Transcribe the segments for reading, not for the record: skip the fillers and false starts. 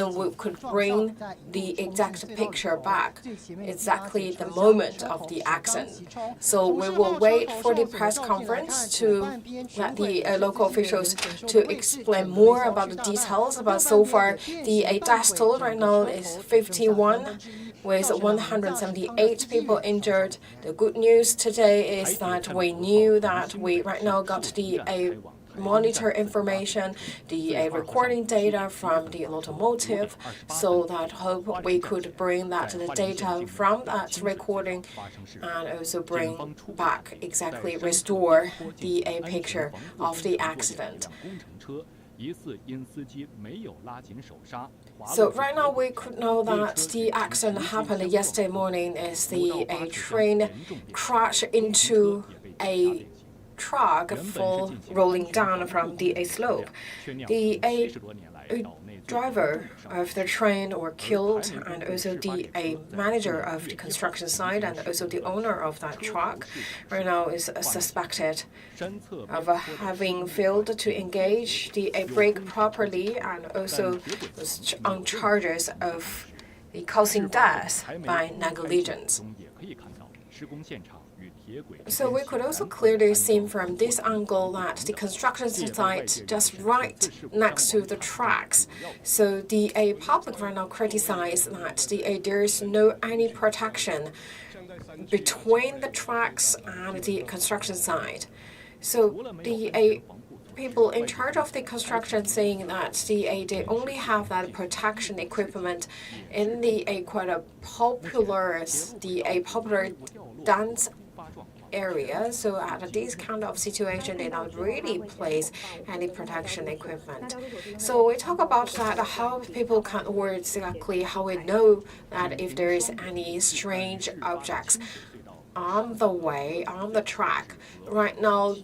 and we could bring the exact picture back, exactly the moment of the accident. So we will wait for the press conference to let the local officials to explain more about the details. But so far, the death toll right now is 51, with 178 people injured. The good news today is that we knew that we right now got the monitor information, the recording data from the locomotive, so that hope we could bring that the data from that recording and also bring back exactly restore the picture of the accident. So right now we could know that the accident happened yesterday morning as the train crashed into a truck full rolling down from the slope. The driver of the train were killed, and also the manager of the construction site and also the owner of that truck right now is suspected of having failed to engage the brake properly and also was on charges of causing death by negligence. So we could also clearly see from this angle that the construction site just right next to the tracks. So the public right now criticize that there is no any protection between the tracks and the construction site. So the people in charge of the construction saying that they only have that protection equipment in the quite a popular dance area. So at this kind of situation, they don't really place any protection equipment. So we talk about that, how people can work exactly, how we know that if there is any strange objects on the way, on the track. Right now,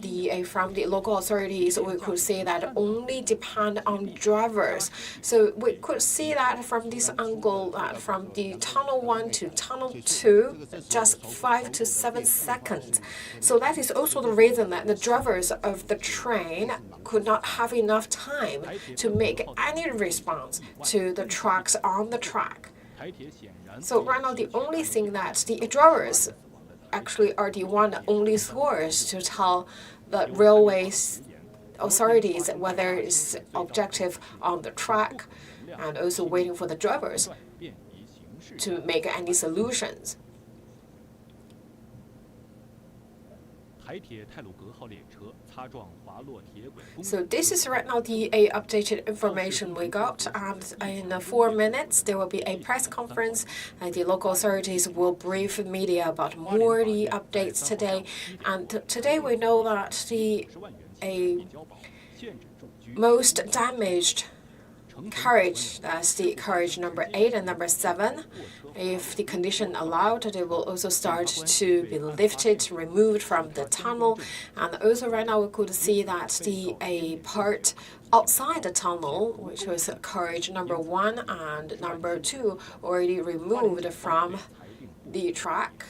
from the local authorities, we could say that only depend on drivers. So we could see that from this angle, that from the tunnel 1 to tunnel 2, just 5 to 7 seconds. So that is also the reason that the drivers of the train could not have enough time to make any response to the trucks on the track. So right now, the only thing that the drivers actually are the only source to tell the railways authorities whether it's objective on the track, and also waiting for the drivers to make any solutions. So this is right now the updated information we got, and in 4 minutes there will be a press conference, and the local authorities will brief media about more the updates today. And today we know that the most damaged carriage, that's the carriage number 8 and number 7. If the condition allowed, they will also start to be lifted, removed from the tunnel. And also right now we could see that a part outside the tunnel, which was carriage number 1 and number 2, already removed from the track.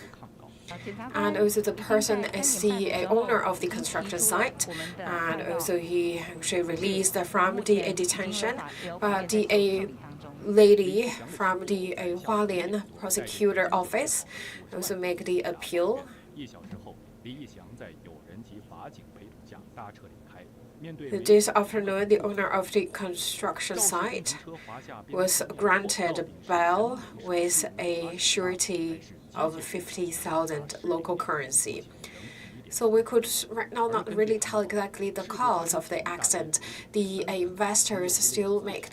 And also the person is the owner of the construction site, and also he actually released from the detention. But the lady from the Hualien prosecutor office also make the appeal. This afternoon, the owner of the construction site was granted bail with a surety of 50,000 local currency. So we could right now not really tell exactly the cause of the accident. The investors still make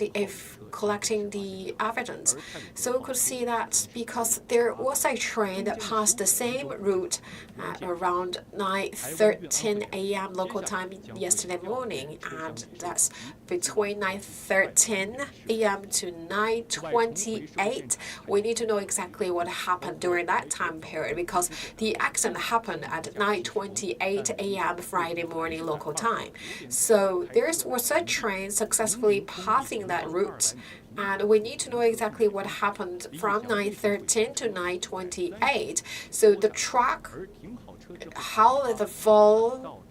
collecting the evidence. So we could see that because there was a train that passed the same route at around 9:13 a.m. local time yesterday morning, and that's between 9:13 a.m. to 9:28. We need to know exactly what happened during that time period, because the accident happened at 9:28 a.m. Friday morning local time. So there was a train successfully passing that route, and we need to know exactly what happened from 9:13 to 9:28. So the truck, how the fall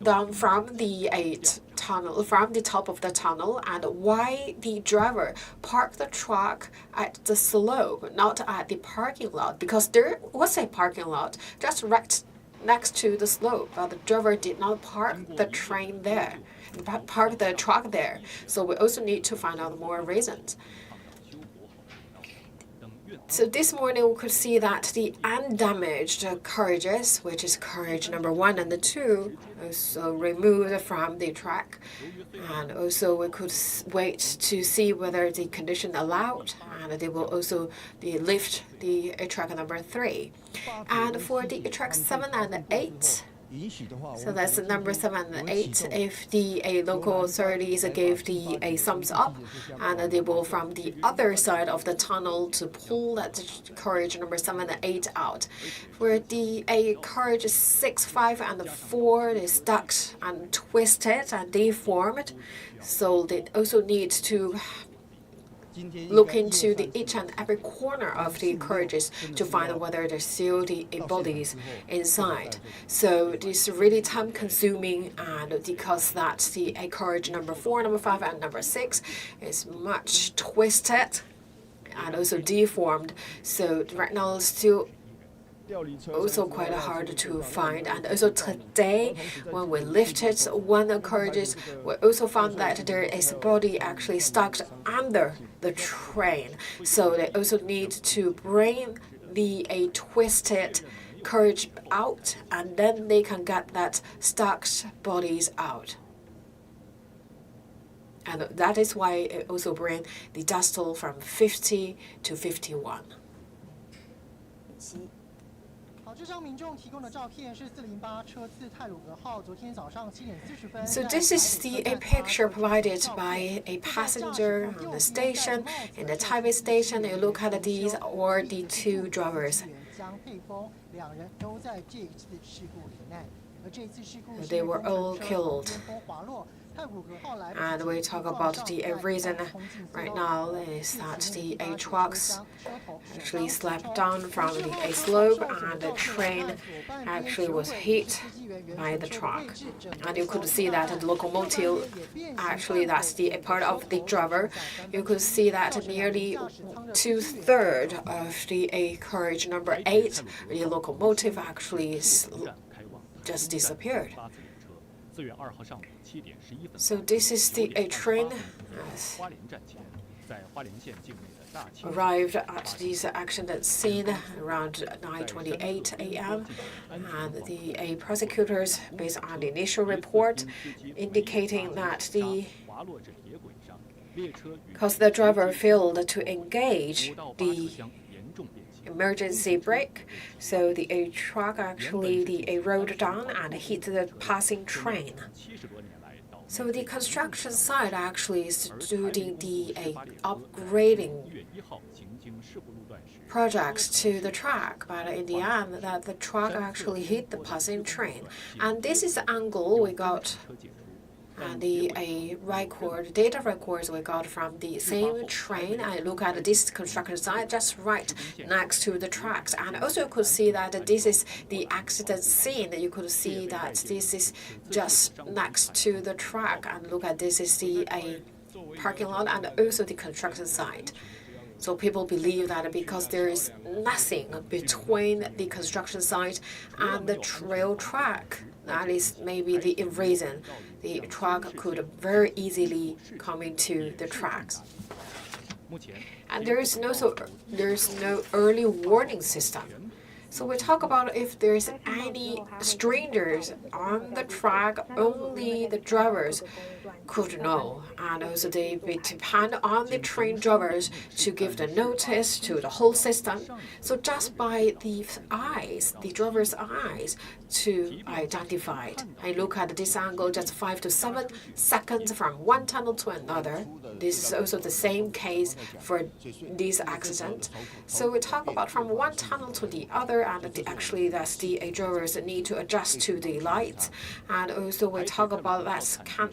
down from the tunnel, from the top of the tunnel, and why the driver parked the truck at the slope, not at the parking lot, because there was a parking lot just right next to the slope, but the driver did not park the train there, park the truck there. So we also need to find out more reasons. So this morning we could see that the undamaged carriages, which is carriage number 1 and 2, also removed from the track. And also we could wait to see whether the condition allowed, and they will also lift the track number 3. And for the track 7 and 8, so that's the number 7 and 8. If the local authorities give a thumbs up, and they will from the other side of the tunnel to pull that carriage number 7 and 8 out. For the carriage 6, 5, and 4 is stuck and twisted and deformed, so they also need to look into each and every corner of the carriages to find whether there's still the bodies inside. So this is really time consuming, and because that the carriage number 4, number 5, and number 6 is much twisted and also deformed. So right now it's still also quite hard to find. And also today, when we lifted one of the carriages, we also found that there is a body actually stuck under the train. So they also need to bring a twisted carriage out, and then they can get that stuck bodies out. And that is why it also bring the decibel from 50 to 51. So this is a picture provided by a passenger on the station, in the Taipei station. You look at these or the 2 drivers. They were all killed. And we talk about the reason right now is that the trucks actually slapped down from a slope, and the train actually was hit by the truck. And you could see that the locomotive, actually that's the part of the driver. You could see that nearly 2/3 of the carriage number 8, the locomotive actually just disappeared. So this is the train arrived at this accident scene around 9:28 a.m. and the prosecutors, based on the initial report, indicating that because the driver failed to engage the emergency brake, so the truck actually rolled down and hit the passing train. So the construction site actually is doing the upgrading projects to the track, but in the end, that the truck actually hit the passing train. And this is the angle we got. And the data records we got from the same train. I look at this construction site just right next to the tracks, and also you could see that this is the accident scene. You could see that this is just next to the track, and look at this is the parking lot and also the construction site. So people believe that because there is nothing between the construction site and the rail track, that is maybe the reason the truck could very easily come into the tracks. And there's no early warning system. So we talk about if there's any strangers on the track, only the drivers could know. And also they depend on the train drivers to give the notice to the whole system. So just by the eyes, the driver's eyes, to identify it. I look at this angle just 5 to 7 seconds from one tunnel to another. This is also the same case for this accident. So we talk about from one tunnel to the other, and actually that's the drivers need to adjust to the lights. And also we talk about that can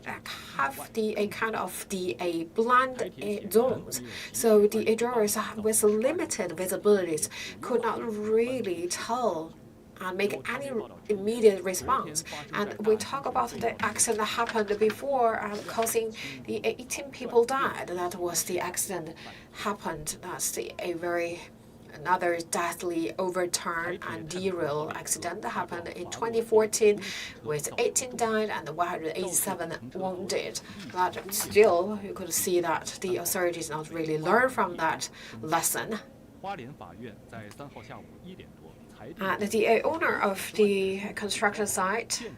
have the kind of the blind zones. So the drivers with limited visibilities could not really tell and make any immediate response. And we talk about the accident that happened before and causing the 18 people died. That was the accident happened. That's another deathly overturn and derail accident that happened in 2014 with 18 died and 187 wounded. But still, you could see that the authorities not really learn from that lesson. And the owner of the construction site,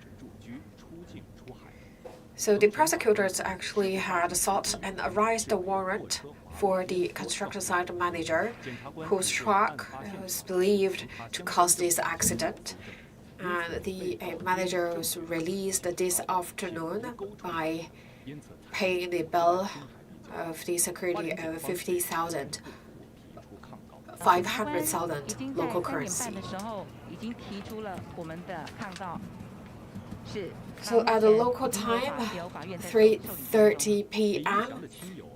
so the prosecutors actually had sought an arrest warrant for the construction site manager whose truck was believed to cause this accident. And the manager was released this afternoon by paying the bill of the security of 500,000 local currency. So at the local time, 3:30 p.m.,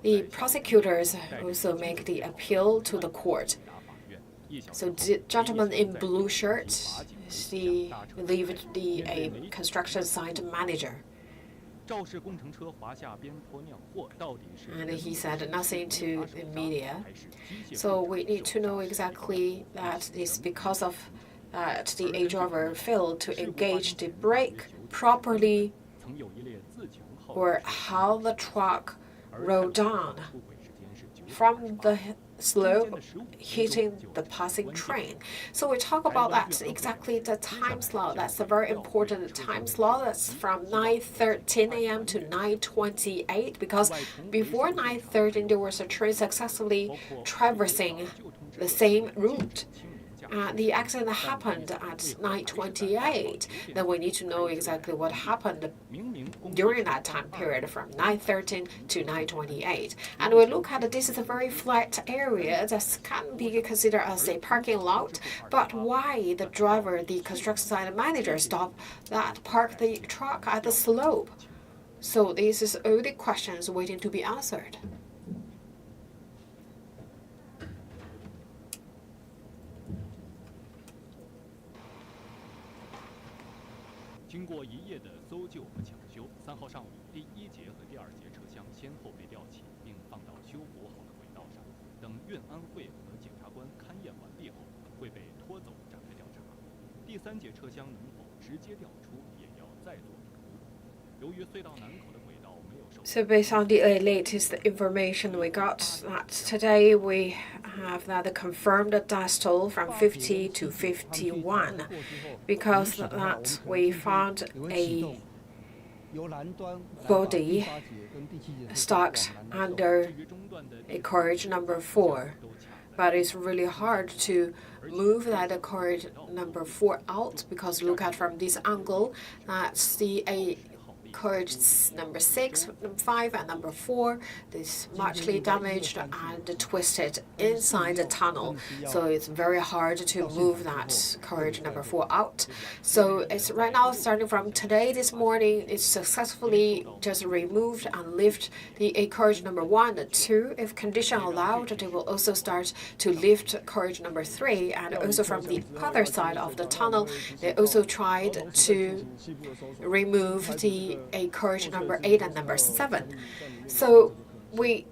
the prosecutors also make the appeal to the court. So the gentleman in blue shirt, he believed a construction site manager. And he said nothing to the media. So we need to know exactly that it's because of that the driver failed to engage the brake properly, or how the truck rolled down from the slope hitting the passing train. So we talk about that exactly the time slot. That's a very important time slot. That's from 9:13 a.m. to 9:28, because before 9:13 there was a train successfully traversing the same route. The accident happened at 9:28. Then we need to know exactly what happened during that time period from 9:13 to 9:28. And we look at this is a very flat area that can be considered as a parking lot. But why the driver, the construction site manager, parked the truck at the slope? So this is all the questions waiting to be answered. 经过一夜的搜救和抢修，3号上午，第1节和第2节车厢先后被吊起，并放到修补好的轨道上。等运安会和检察官勘验完毕后，会被拖走展开调查。第3节车厢能否直接调出，也要再做评估。由于隧道南口的轨道没有受。So based on the latest information we got, that today we have that confirmed death toll from 50 to 51, because that we found a body stuck under a carriage number 4. But it's really hard to move that carriage number 4 out, because look at from this angle, that's the carriage number 6, number 5, and number 4 is muchly damaged and twisted inside the tunnel. So it's very hard to move that carriage number 4 out. So it's right now, starting from today, this morning, it's successfully just removed and lift the carriage number 1 and 2. If condition allowed, they will also start to lift carriage number 3. And also from the other side of the tunnel, they also tried to remove the carriage number 8 and number 7. So we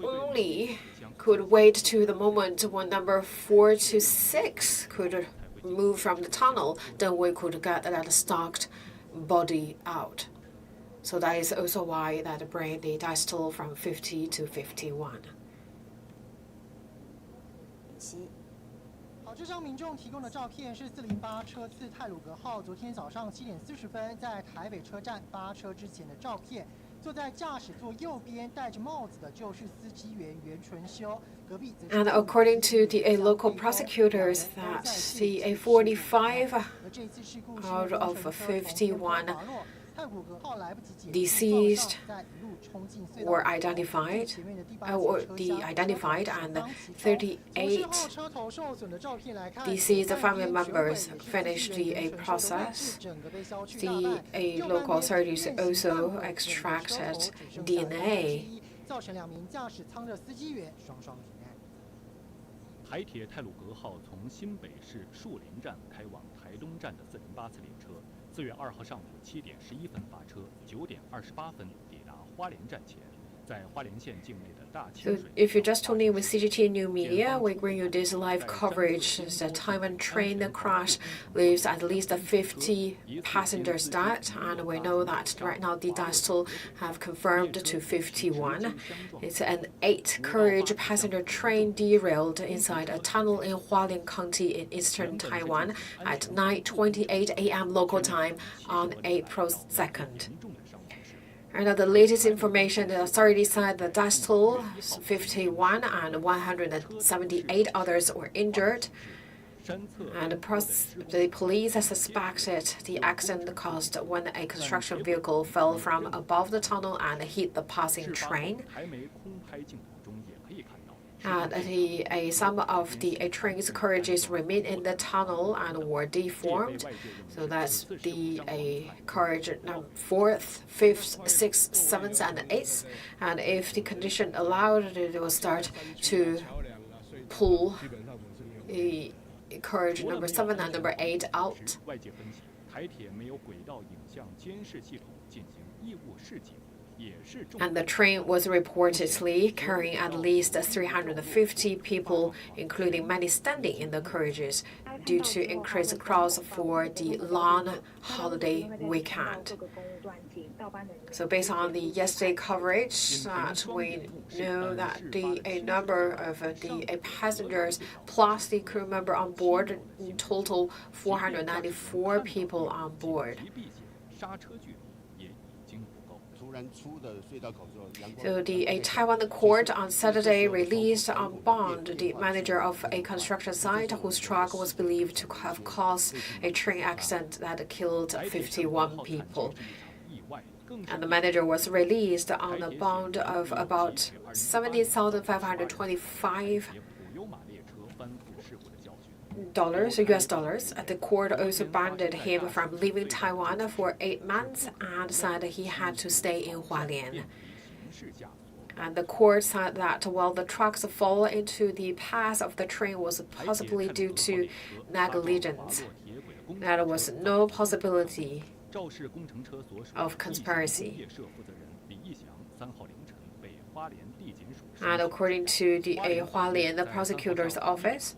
only could wait to the moment when number 4 to 6 could move from the tunnel, then we could get that stuck body out. So that is also why that bring the death toll from 50 to 51. 这张民众提供的照片是408车次太鲁阁号昨天早上7点40分在台北车站发车之前的照片。坐在驾驶座右边戴着帽子的就是司机员袁纯修，隔壁则是。And according to the local prosecutors, that the 45 out of 51 deceased were identified, and 38 deceased family members finished the process. The local authorities also extracted DNA. 台铁太鲁阁号从新北市树林站开往台东站的408次列车，4月2号上午7点11分发车，9点28分抵达花莲站前。 So if you're just tuning in with CGTN New Media, we bring you this live coverage. The Taiwan train crash leaves at least 50 passengers dead, and we know that right now the death toll have confirmed to 51. It's an 8-carriage passenger train derailed inside a tunnel in Hualien County in eastern Taiwan at 9:28 a.m. local time on April 2nd. And the latest information, the authorities said the death toll is 51 and 178 others were injured. And the police suspected the accident caused when a construction vehicle fell from above the tunnel and hit the passing train. And some of the train's carriages remain in the tunnel and were deformed. So that's the carriage number 4th, 5th, 6th, 7th, and 8th. And if the condition allowed, it will start to pull the carriage number 7 and number 8 out. And the train was reportedly carrying at least 350 people, including many standing in the carriages, due to increased crowds for the long holiday weekend. So based on the yesterday coverage, that we know that a number of the passengers plus the crew member on board, in total 494 people on board. So the Taiwan court on Saturday released on bond the manager of a construction site whose truck was believed to have caused a train accident that killed 51 people. And the manager was released on a bond of about $70,525. US dollars. The court also banned him from leaving Taiwan for 8 months and said he had to stay in Hualien. And the court said that while the truck's fall into the path of the train was possibly due to negligence, there was no possibility of conspiracy. And according to the Hualien, the prosecutor's office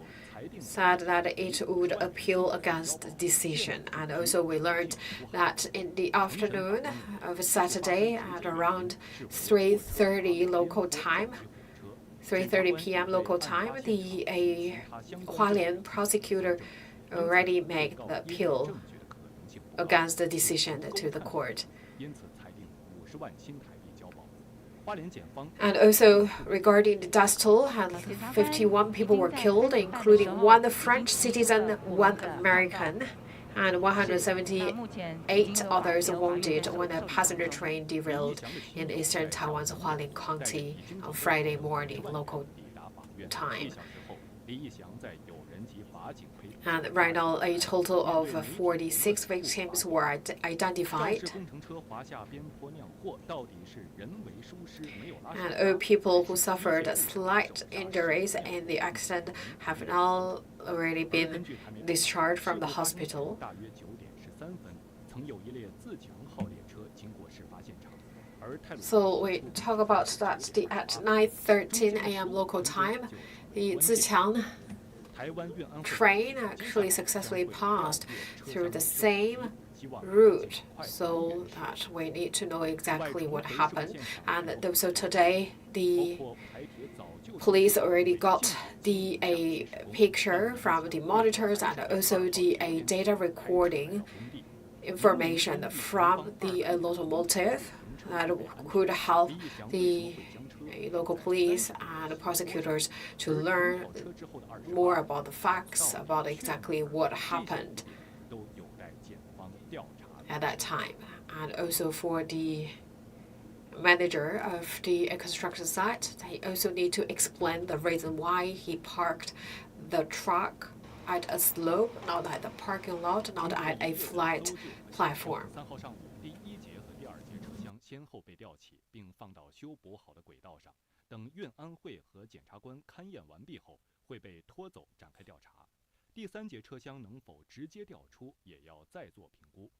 said that it would appeal against the decision. And also we learned that in the afternoon of Saturday at around 3:30 local time, 3:30 p.m. local time, the Hualien prosecutor already made the appeal against the decision to the court. And also regarding the death toll, 51 people were killed, including 1 French citizen, 1 American, and 178 others wounded when a passenger train derailed in eastern Taiwan's Hualien County on Friday morning local time. And right now, a total of 46 victims were identified. And all people who suffered slight injuries in the accident have now already been discharged from the hospital. So we talk about that at 9:13 a.m. local time, the Ziqiang train actually successfully passed through the same route, so that we need to know exactly what happened. And so today, the police already got a picture from the monitors and also the data recording information from the locomotive that could help the local police and prosecutors to learn more about the facts, about exactly what happened at that time. And also for the manager of the construction site, they also need to explain the reason why he parked the truck at a slope, not at the parking lot, not at a flat platform. 先后被吊起并放到修补好的轨道上，等等运安会和检察官勘验完毕后，会被拖走展开调查。第3节车厢能否直接调出，也要再做评估。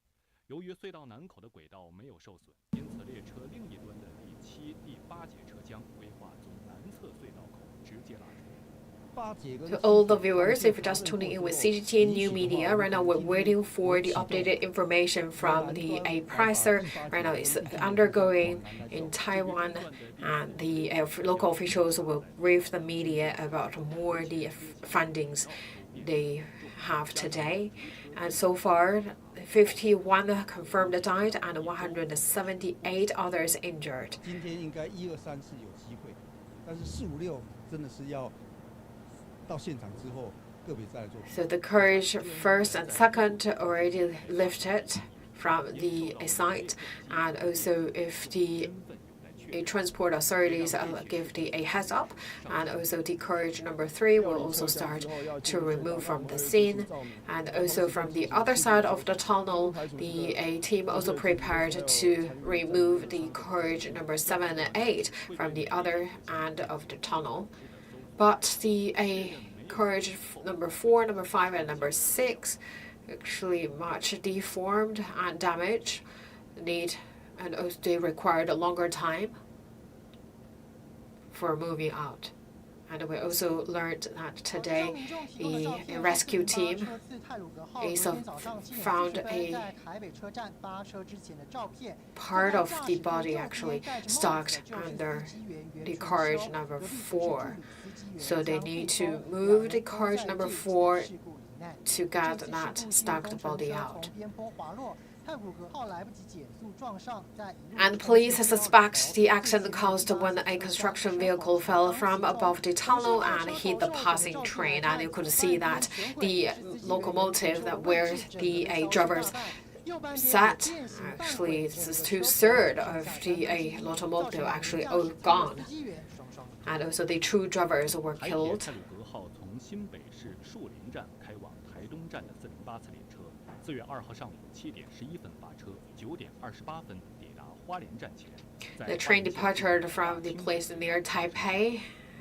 由于隧道南口的轨道没有受损，因此列车另一端的第7、第8节车厢规划从南侧隧道口直接拉出。To all the viewers, if you're just tuning in with CGTN New Media, right now we're waiting for the updated information from the pricer. Right now it's undergoing in Taiwan, and the local officials will brief the media about more the fundings they have today. And so far, 51 confirmed died and 178 others injured. 今天应该1、2、3是有机会，但是4、5、6真的是要到现场之后个别再来做。So the carriage first and second already lifted from the site, and also if the transport authorities give a heads up, and also the carriage number 3 will also start to remove from the scene, and also from the other side of the tunnel, the team also prepared to remove the carriage number 7 and 8 from the other end of the tunnel. But the carriage number 4, number 5, and number 6 actually much deformed and damaged, and also they required a longer time for moving out. And we also learned that today the rescue team is found a part of the body actually stuck under the carriage number 4. So they need to move the carriage number 4 to get that stuck body out. And police suspect the accident caused when a construction vehicle fell from above the tunnel and hit the passing train. And you could see that the locomotive that where the drivers sat, actually this is 2/3 of the locomotive actually all gone. And also the 2 drivers were killed. 4月2号上午7点11分发车，9点28分抵达花莲站前。The train departed from the place near Taipei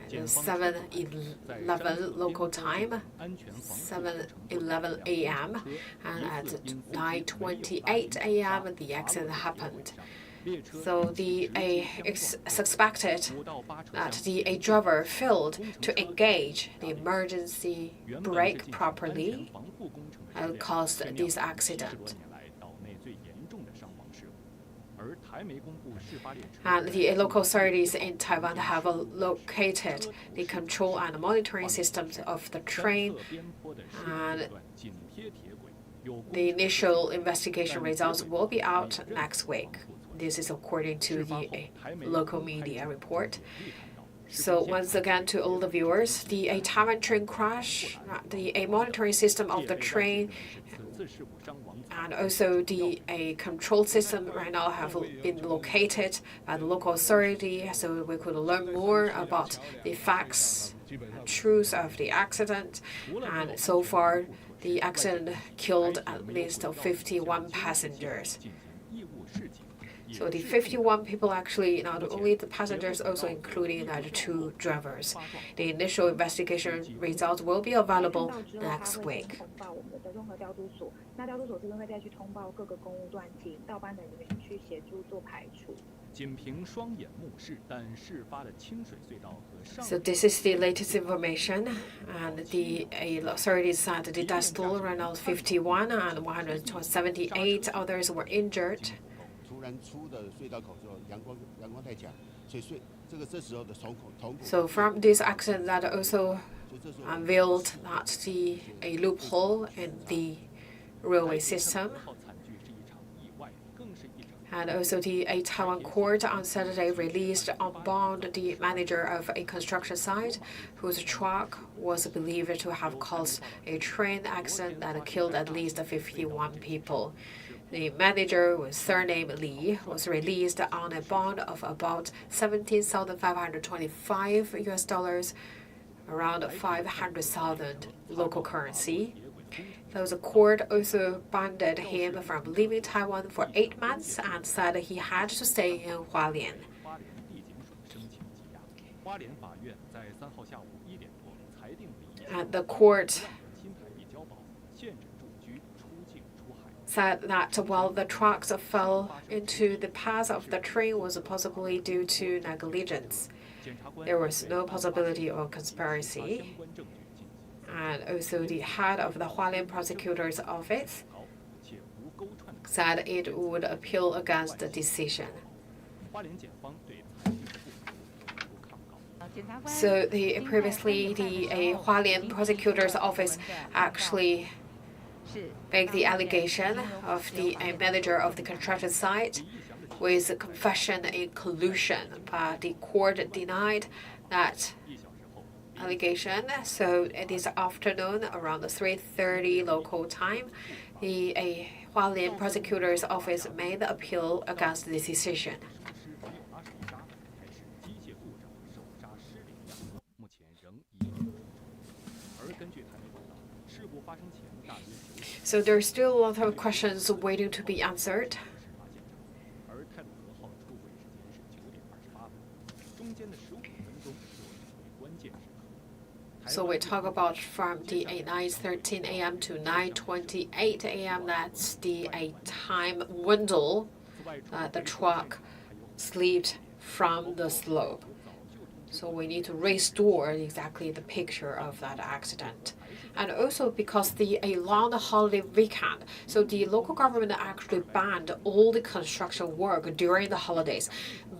at 7:11 local time, 7:11 a.m. and at 9:28 a.m. the accident happened. So the suspected that the driver failed to engage the emergency brake properly and caused this accident. And the local authorities in Taiwan have located the control and monitoring systems of the train, and the initial investigation results will be out next week. This is according to the local media report. So once again, to all the viewers, the Taiwan train crash, the monitoring system of the train, and also the control system right now have been located by the local authority, so we could learn more about the facts and truths of the accident. And so far, the accident killed at least 51 passengers. So the 51 people actually, not only the passengers, also including the 2 drivers. The initial investigation results will be available next week. So this is the latest information, and the authorities said the death toll right now is 51 and 178 others were injured. So from this accident, that also unveiled that a loophole in the railway system. And also the Taiwan court on Saturday released on bond the manager of a construction site whose truck was believed to have caused a train accident that killed at least 51 people. The manager, with surname Li, was released on a bond of about $17,525, around 500,000 local currency. The court also banned him from leaving Taiwan for 8 months and said he had to stay in Hualien. 花莲法院在3号下午1点多裁定为And the court 新台币交保，限制住居出境出海。 said that while the trucks fell into the path of the train was possibly due to negligence. 检察官 There was no possibility of conspiracy. 相关证据进行 And also the head of the Hualien prosecutor's office 好，且无勾串的。 said it would appeal against the decision. 花莲检方对裁定的不服提出抗告。 So previously the Hualien prosecutor's office actually made the allegation of the manager of the construction site with a confession in collusion, but the court denied that 1小时后， allegation. So this afternoon, around 3:30 local time, the Hualien prosecutor's office made the appeal against the decision. 实施与阿水沙还是机械故障手刹失灵等，目前仍疑点重重。而根据台媒报道，事故发生前大约9点。 So there's still a lot of questions waiting to be answered. 事发现场，而泰鲁格号出轨时间是9点28分，中间的15分钟就成为关键时刻。 So we talk about from the 9:13 a.m. to 9:28 a.m. That's the time window that the truck slipped from the slope. So we need to restore exactly the picture of that accident. And also because a long holiday weekend, so the local government actually banned all the construction work during the holidays.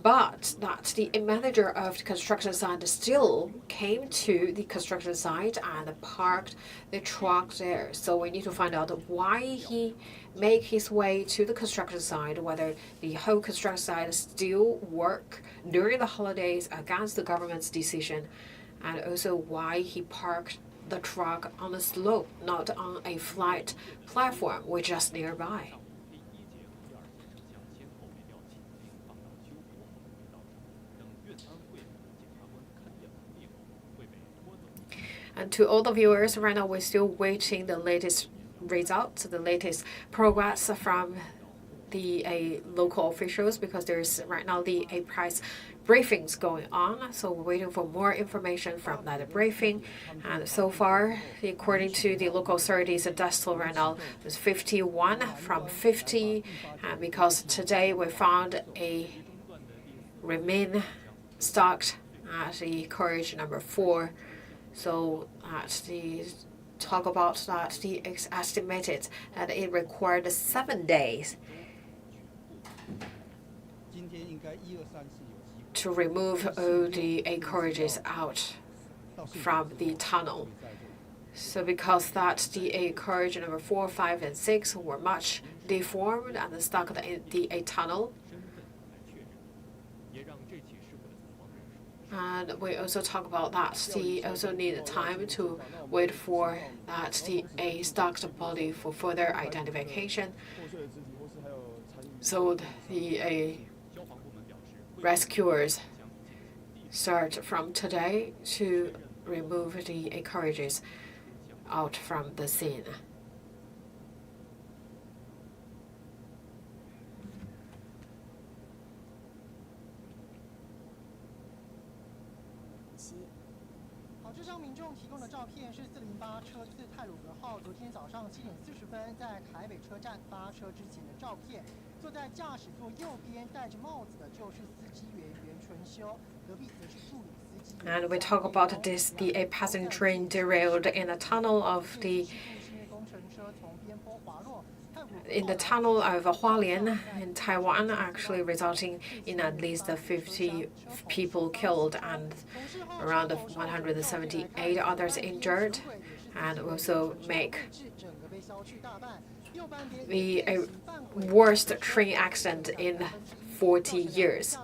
But that the manager of the construction site still came to the construction site and parked the truck there. So we need to find out why he made his way to the construction site, whether the whole construction site still work during the holidays against the government's decision, and also why he parked the truck on the slope, not on a flat platform, which is nearby. 第1节和第2节车厢先后被吊起，并放到修补好的轨道上，等运安会和检察官勘验完毕后，会被拖走。 And to all the viewers, right now we're still waiting the latest results, the latest progress from the local officials, because there's right now the press briefings going on. So we're waiting for more information from that briefing. And so far, according to the local authorities, the death toll right now is 51 from 50. And because today we found a remain stuck at the carriage number 4. So the talk about that the estimated that it required 7 days 今天应该1、2、3、4有机会。 to remove all the carriages out 到现 from 场 the 之后 tunnel. 再做 So because that the carriage number 4, 5, and 6 were much deformed and stuck in the tunnel. 身份来确认，也让这起事故的死亡人数 And we also talk about that the also need time to wait for that the stuck body for further identification. 破碎的肢体或是还有残余。 So the 消防部门表示，会 rescuers 将第 start from today to remove the carriages out from the scene. 好，这张民众提供的照片是408车次泰鲁格号昨天早上7点40分在台北车站发车之前的照片。坐在驾驶座右边戴着帽子的就是司机员袁纯修，隔壁则是助理司机员。 And we talk about this the passenger train derailed in the tunnel of the 工程车从边坡滑落。 in the tunnel of Hualien in Taiwan, actually resulting in at least 50 people killed and around 178 others injured, and also make the worst train accident in 40 years.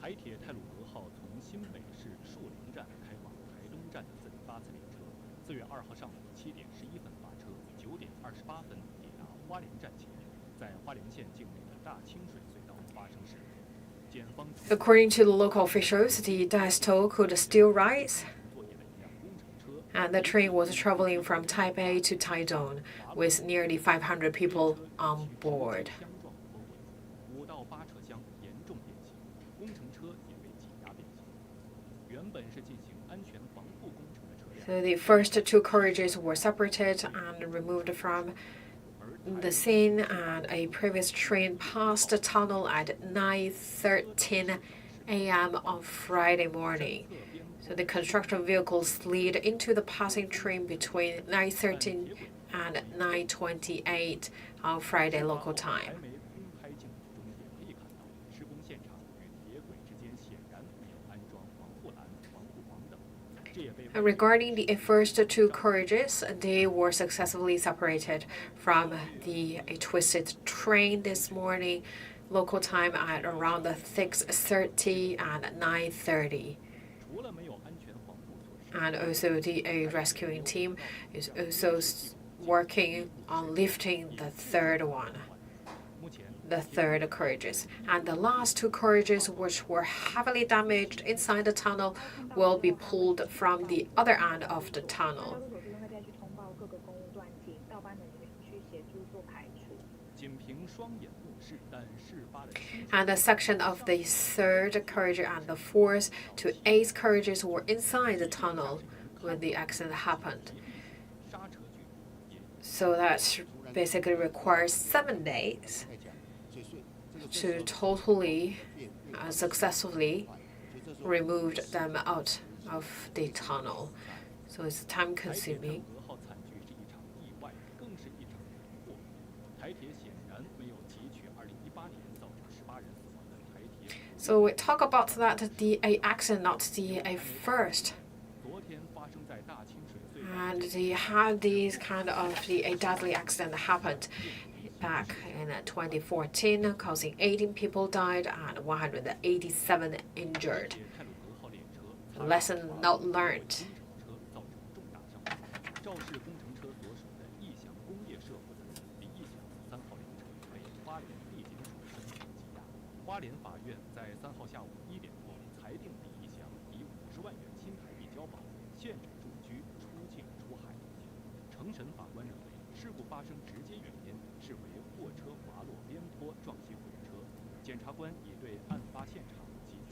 台铁泰鲁格号从新北市树林站开往台东站的408次列车，4月2号上午7点11分发车，9点28分抵达花莲站前，在花莲县境内的大清水隧道发生事故。检方 According to the local officials, the death toll could still rise, 作业的一辆工程车， and the train was traveling from Taipei to Taiwan with nearly 500 people on board. 相撞脱轨，5到8车厢严重变形。工程 So the first two carriages were separated and removed from the scene, and a previous train passed the tunnel at 9:13 a.m. on Friday morning. So the construction vehicle slid into the passing train between 9:13 and 9:28 on Friday local time. Regarding the first two carriages, they were successfully separated from the twisted train this morning, local time at around 6:30 and 9:30. And also the rescuing team is also working on lifting the third carriages. And the last two carriages, which were heavily damaged inside the tunnel, will be pulled from the other end of the tunnel. And a section of the third carriage and the fourth to eighth carriages were inside the tunnel when the accident happened. So that basically requires 7 days to totally successfully remove them out of the tunnel. So it's time consuming. So we talk about that the accident, not the first. And they had these kind of the deadly accident happened back in 2014, causing 18 people died and 187 injured. Lesson not learned.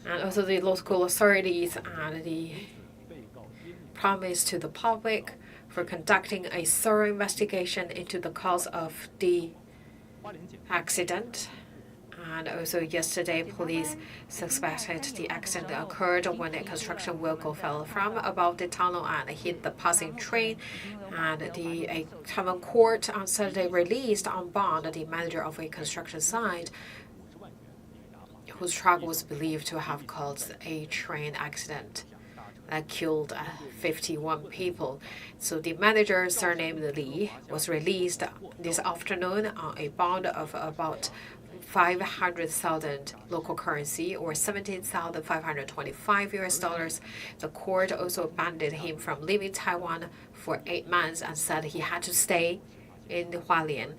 And also the local authorities and the promise to the public for conducting a thorough investigation into the cause of the accident. And also yesterday, police suspected the accident occurred when a construction vehicle fell from above the tunnel and hit the passing train. And the Taiwan court on Saturday released on bond the manager of a construction site whose truck was believed to have caused a train accident that killed 51 people. So the manager, surnamed Li, was released this afternoon on a bond of about 500,000 local currency or $17,525. The court also banned him from leaving Taiwan for 8 months and said he had to stay in Hualien.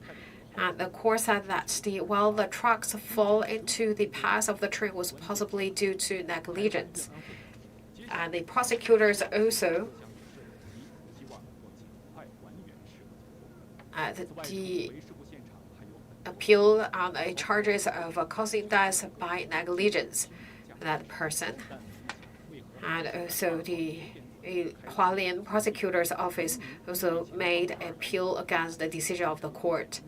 And the court said that while the truck's fall into the path of the train was possibly due to negligence. And the prosecutors also the appeal on the charges of causing death by negligence for that person. And also the Hualien prosecutor's office also made an appeal against the decision of the court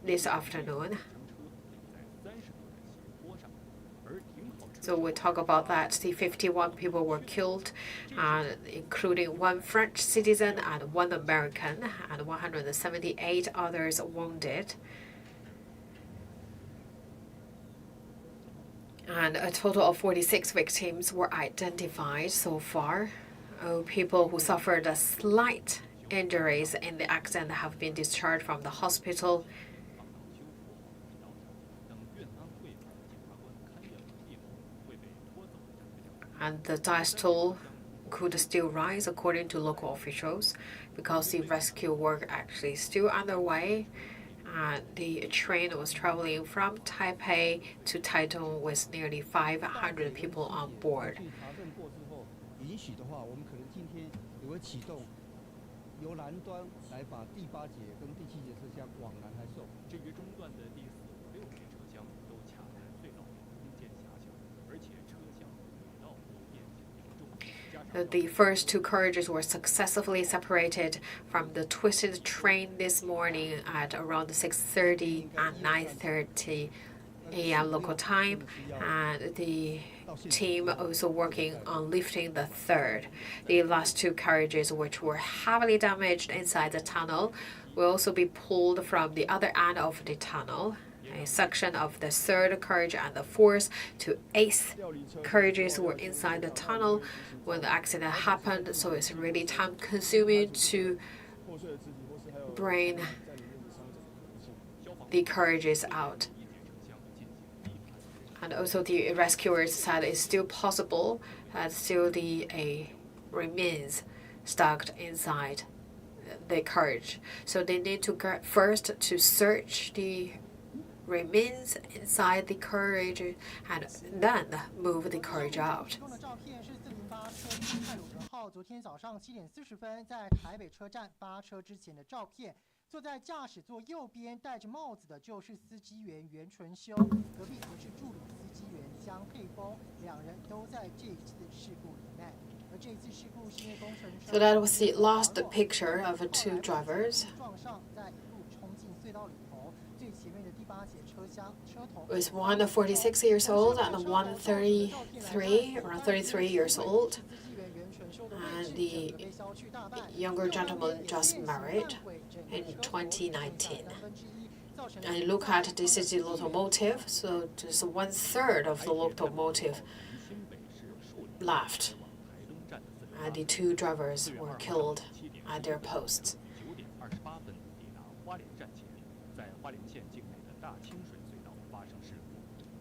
this afternoon. So we talk about that. The 51 people were killed, including 1 French citizen and 1 American, and 178 others wounded. And a total of 46 victims were identified so far. People who suffered slight injuries in the accident have been discharged from the hospital. And the death toll could still rise according to local officials because the rescue work actually is still underway. The train was traveling from Taipei to Taitung with nearly 500 people on board. The first two carriages were successfully separated from the twisted train this morning at around 6:30 and 9:30 a.m. local time, and the team also working on lifting the third. The last two carriages, which were heavily damaged inside the tunnel, will also be pulled from the other end of the tunnel. A section of the third carriage and the fourth to eighth carriages were inside the tunnel when the accident happened, so it's really time-consuming to bring the carriages out. And also the rescuers said it's still possible that still the remains stuck inside the carriage. So they need to get first to search the remains inside the carriage and then move the carriage out. 昨天早上7点40分在台北车站发车之前的照片。坐在驾驶座右边戴着帽子的就是司机员袁纯修，隔壁则是助理司机员江佩峰，两人都在这一次事故里面。而这一次事故是因为工程车 So that was the last picture of the two drivers. 撞上，在一路冲进隧道里头，最前面的第8节车厢车头。It was one 46 years old and one 33 or 33 years old. And the younger gentleman just married in 2019. And look at this is the locomotive, so just 1/3 of the locomotive left. And the two drivers were killed at their posts.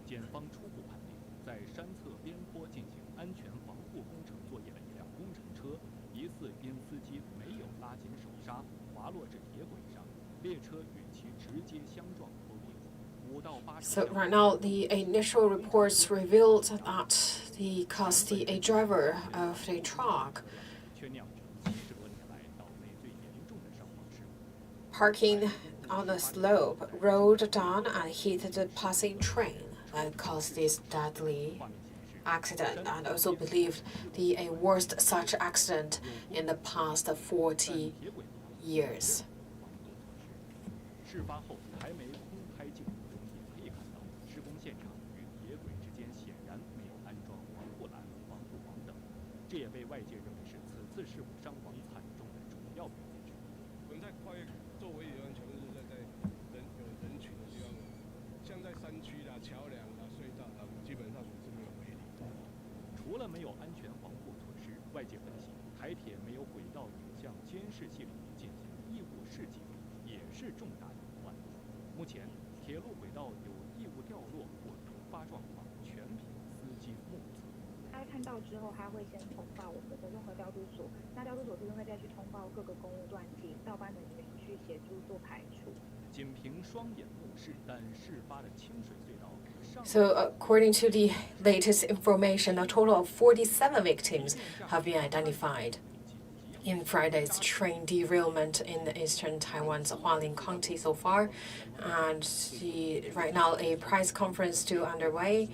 检方初步判定，在山侧边坡进行安全防护工程作业的一辆工程车，疑似因司机没有拉紧手刹，滑落至铁轨上，列车与其直接相撞脱轨。5到8 So right now, the initial reports revealed that a driver of the truck 却酿成70多年来岛内最严重的伤亡事故。 parking on a slope rolled down and hit the passing train and caused this deadly accident, and also believed a worst such accident in the past 40 years. 事发后，台媒空拍镜头中也可以看到，施工现场与铁轨之间显然没有安装防护栏、防护网等，这也被外界认为是此次事故伤亡惨重的主要原因之一。我们在跨越作为有安全是在人群的地方，像在山区啦、桥梁啦、隧道啦，基本上是没有违例。除了没有安全防护措施，外界分析台铁没有轨道影像监视系统进行异物试剂，也是重大隐患。目前，铁路轨道有异物掉落或突发状况，全凭司机目测。他看到之后，他会先通报我们的综合调度所，那调度所这边会再去通报各个公务段及道班人员去协助做排除。仅凭双眼目视，但事发的清水隧道。 So according to the latest information, a total of 47 victims have been identified in Friday's train derailment in eastern Taiwan's Hualien County so far. And right now a press conference still underway.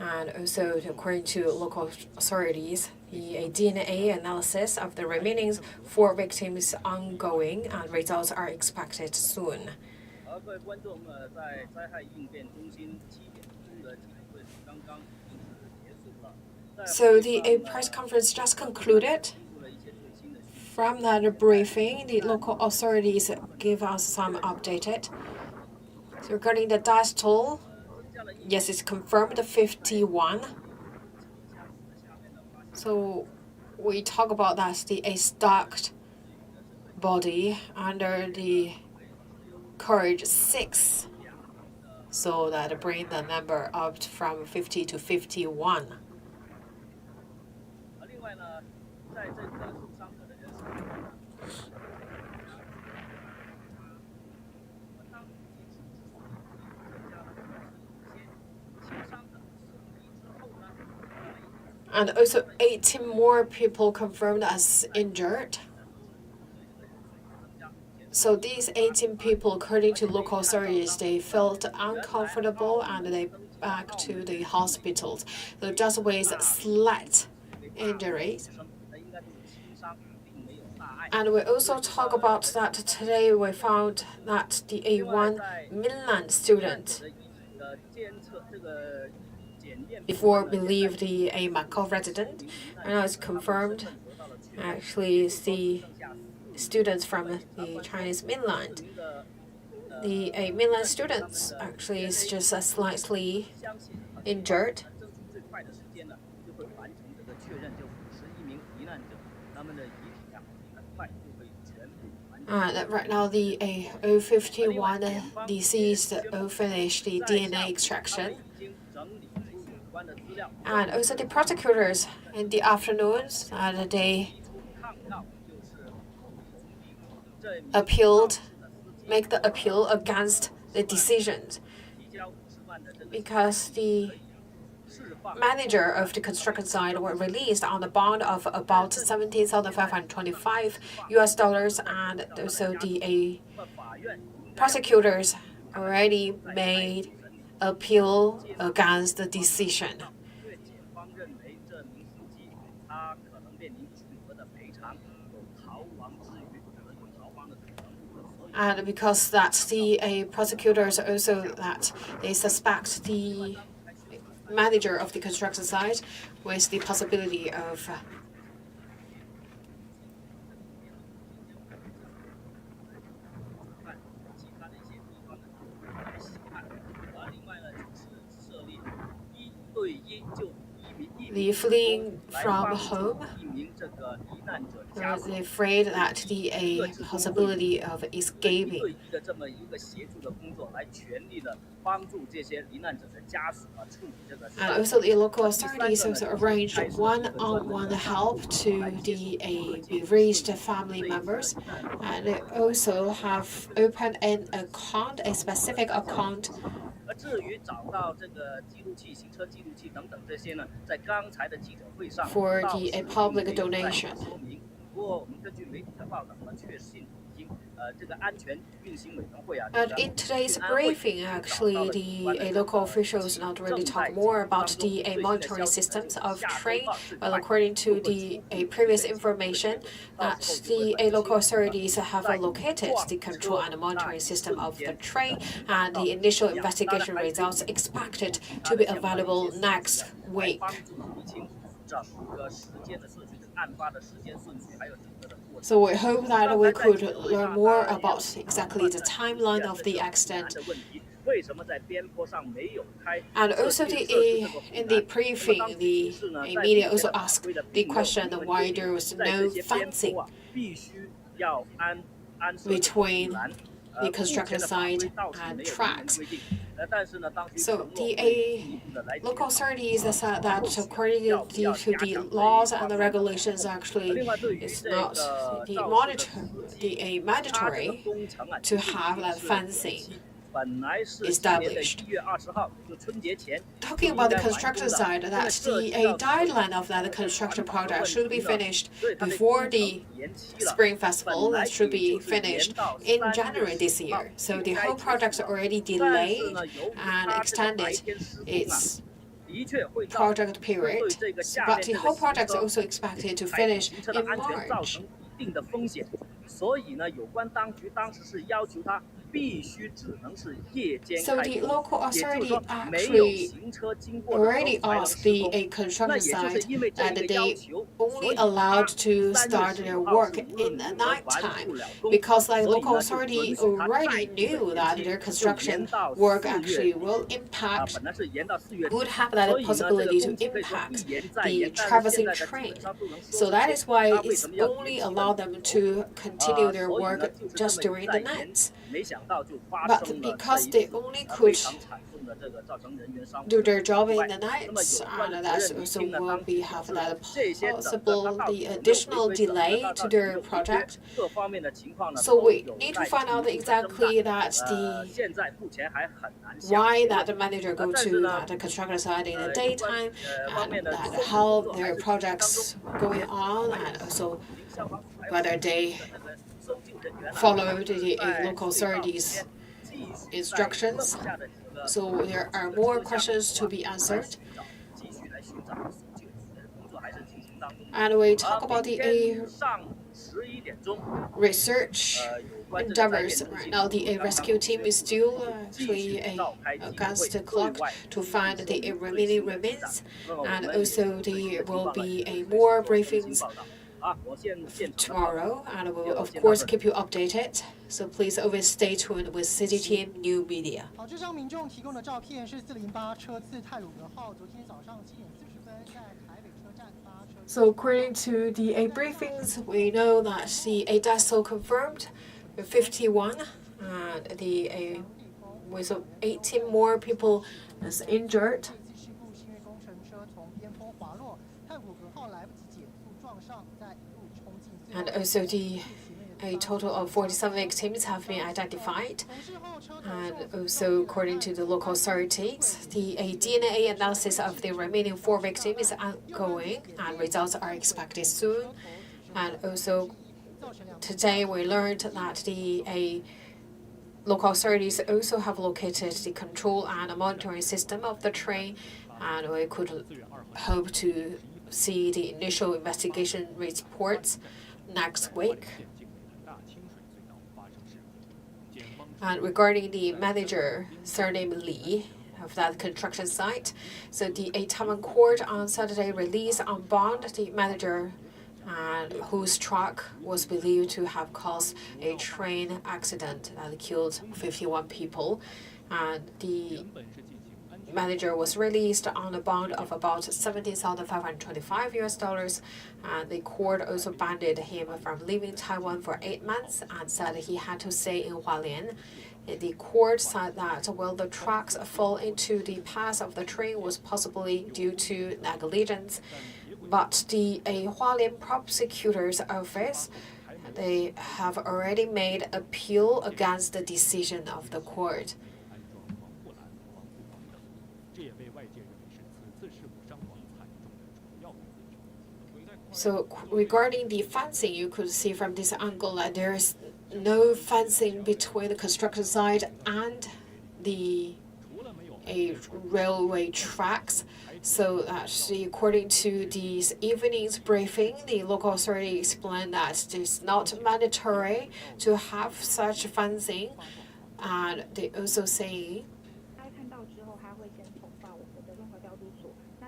And also, according to local authorities, a DNA analysis of the remaining 4 victims ongoing, and results are expected soon. 各位观众，在灾害应变中心7点钟的记者会刚刚结束了。 So a press conference just concluded. From that briefing, the local authorities give us some updated. So regarding the death toll, yes, it's confirmed 51. So we talk about that a stacked body under the carriage 6. So that bring the number up from 50 to 51. 另外呢，在这个受伤者的人数。 And also 18 more people confirmed as injured. So these 18 people, according to local authorities, they felt uncomfortable and they back to the hospitals. So just with slight injuries, And we also talk about that today we found that the one mainland student before believed the a Macau resident, and now it's confirmed actually is the students from the Chinese mainland. The mainland students actually is just slightly injured. And right now the 051 deceased finished the DNA extraction. And also the prosecutors in the afternoons, they make the appeal against the decisions, because the manager of the construction site were released on a bond of about $17,525, and also the prosecutors already made appeal against the decision. And because that the prosecutors also that they suspect the manager of the construction site with the possibility of the fleeing from home. They're afraid that the possibility of escaping. And also the local authorities also arranged one-on-one help to the bereaved family members, and they also have opened an account, a specific account. For the public donation. And in today's briefing, actually, the local officials not really talk more about the monitoring systems of train, but according to the previous information, that the local authorities have located the control and monitoring system of the train, and the initial investigation results expected to be available next week. So we hope that we could learn more about exactly the timeline of the accident. And also in the briefing, the media also asked the question why there was no fencing between the construction site and tracks. So the local authorities said that according to the laws and the regulations, actually it's not the mandatory to have that fencing established. Talking about the construction side, that the deadline of that construction project should be finished before the Spring Festival. That should be finished in January this year. So the whole project already delayed and extended its project period, but the whole project is also expected to finish in March. So the local authority actually already asked the construction site that they only allowed to start their work in the night time, because the local authority already knew that their construction work actually would have that possibility to impact the traversing train. So that is why it's only allowed them to continue their work just during the night. But because they only could do their job in the night, and that also will have that possible the additional delay to their project. So we need to find out exactly that why that the manager go to the construction site in the daytime, and that how their projects going on, and also whether they follow the local authorities' instructions. So there are more questions to be answered. And we talk about 明 the 天上午11点钟， research 有关这个灾变 endeavors. 中 Right 心 now, the 刚刚 rescue team is 结束 still 了，会继续 actually 召开记者 against 会 the 对 clock 外 to 披 find 露 the 最 remaining 新的进展。 remains, 那么我 and 们也 also 有最新的 there 情 will 况呢， be 也 a 会随时 more 做更新 briefings 报道。我现场的报道 tomorrow, and we will 就 of 先到 course 这里。 keep you updated. So please always stay tuned with CGTN New Media. 好，这张民众提供的照片是408车次泰鲁格号昨天早上7点40分在台北车站发车。So according to the eight briefings, we know that the eight deaths so confirmed, 51, and the with 18 more people is injured. 这次事故是因为工程车从边坡滑落，泰鲁格号来不及减速撞上，再一路冲进隧道。 And also a total of 47 victims have been identified. And also, according to the local authorities, the DNA analysis of the remaining 4 victims is ongoing, and results are expected soon. And also, today we learned that the local authorities also have located the control and monitoring system of the train, and we could hope to see the initial investigation reports next week. And regarding the manager, surname Li, of that construction site, so the Taiwan court on Saturday released on bond the manager, whose truck was believed to have caused a train accident that killed 51 people. And the manager was released on a bond of about $17,525. And the court also banned him from leaving Taiwan for 8 months and said he had to stay in Hualien. The court said that while the trucks fall into the path of the train was possibly due to negligence, but the Hualien prosecutor's office, they have already made appeal against the decision of the court. So regarding the fencing, you could see from this angle that there is no fencing between the construction site and the railway tracks. So actually, according to this evening's briefing, the local authority explained that it's not mandatory to have such fencing, and they also say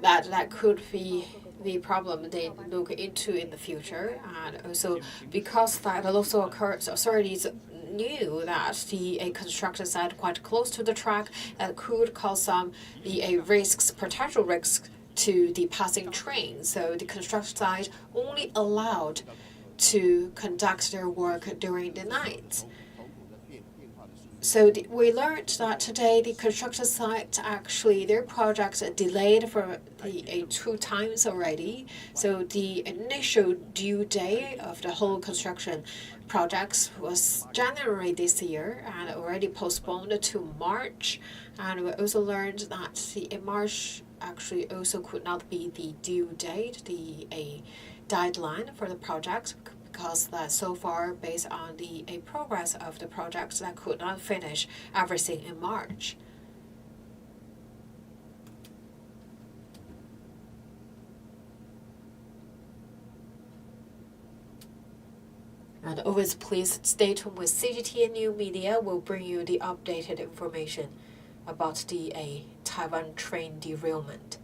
that could be the problem they look into in the future. And also because that also occurs, authorities knew that a construction site quite close to the track that could cause some risks, potential risks to the passing train. So the construction site only allowed to conduct their work during the night. So we learned that today the construction site actually their projects are delayed for 2 times already. So the initial due date of the whole construction projects was January this year and already postponed to March. And we also learned that in March actually also could not be the due date, a deadline for the project, because that so far based on the progress of the projects that could not finish everything in March. And always please stay tuned with CGTN New Media. We'll bring you the updated information about the Taiwan train derailment.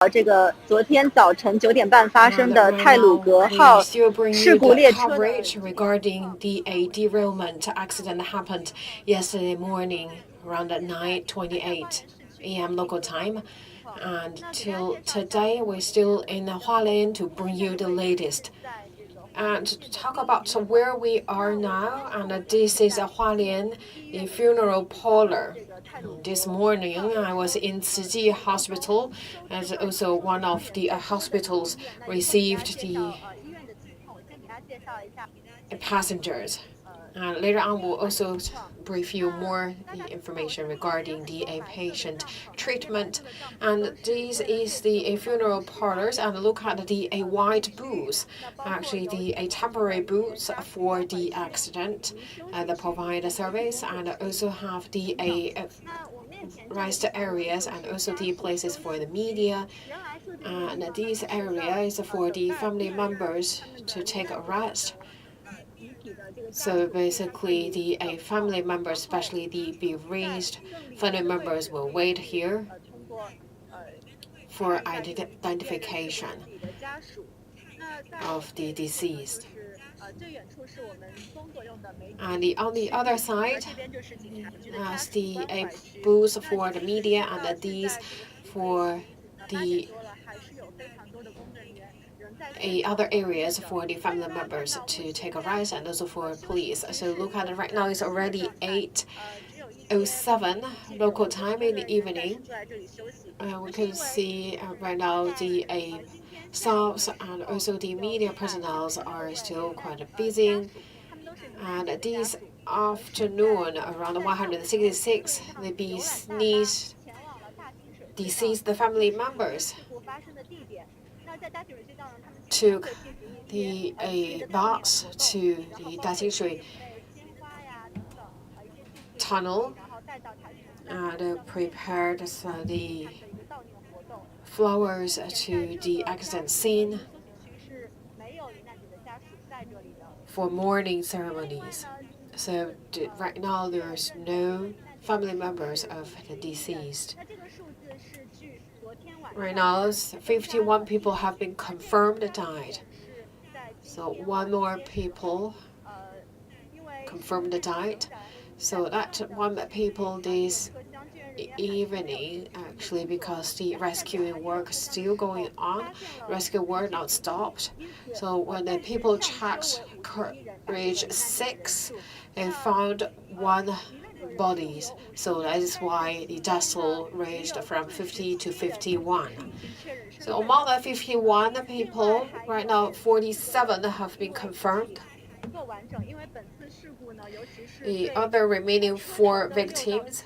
这个昨天早晨9点半发生的泰鲁格号 still bring 事 you 故 the 列车的 coverage regarding the derailment accident happened yesterday morning around 9:28 a.m. local time. And till today, we're still in Hualien to bring you the latest. And to talk about where we are now, and this is Hualien, the funeral parlor. This morning, I was in CGTN hospital, and also one of the hospitals received the passengers. Later on, we'll also brief you more the information regarding the patient treatment. And this is the funeral parlors. And look at the white booths, actually the temporary booths for the accident that provide a service, and also have the rest areas and also the places for the media. And these areas for the family members to take a rest. So basically, the family members, especially the bereaved family members, will wait here for identification of the deceased. And on the other side, as the booths for the media and these for the other areas for the family members to take a rest, and also for police. So look at it right now, it's already 8:07 local time in the evening. We can see right now the staffs and also the media personnel are still quite busy. And this afternoon, around 166, the deceased family members took the bus to the Dajingshui tunnel and prepared the flowers to the accident scene for mourning ceremonies. So right now there's no family members of the deceased. Right now, 51 people have been confirmed died. So one more people confirmed died. So that one people this evening, actually, because the rescuing work is still going on, rescue work not stopped. So when the people checked carriage 6, they found one bodies. So that is why the death toll raised from 50 to 51. So among the 51 people, right now 47 have been confirmed. The other remaining 4 victims,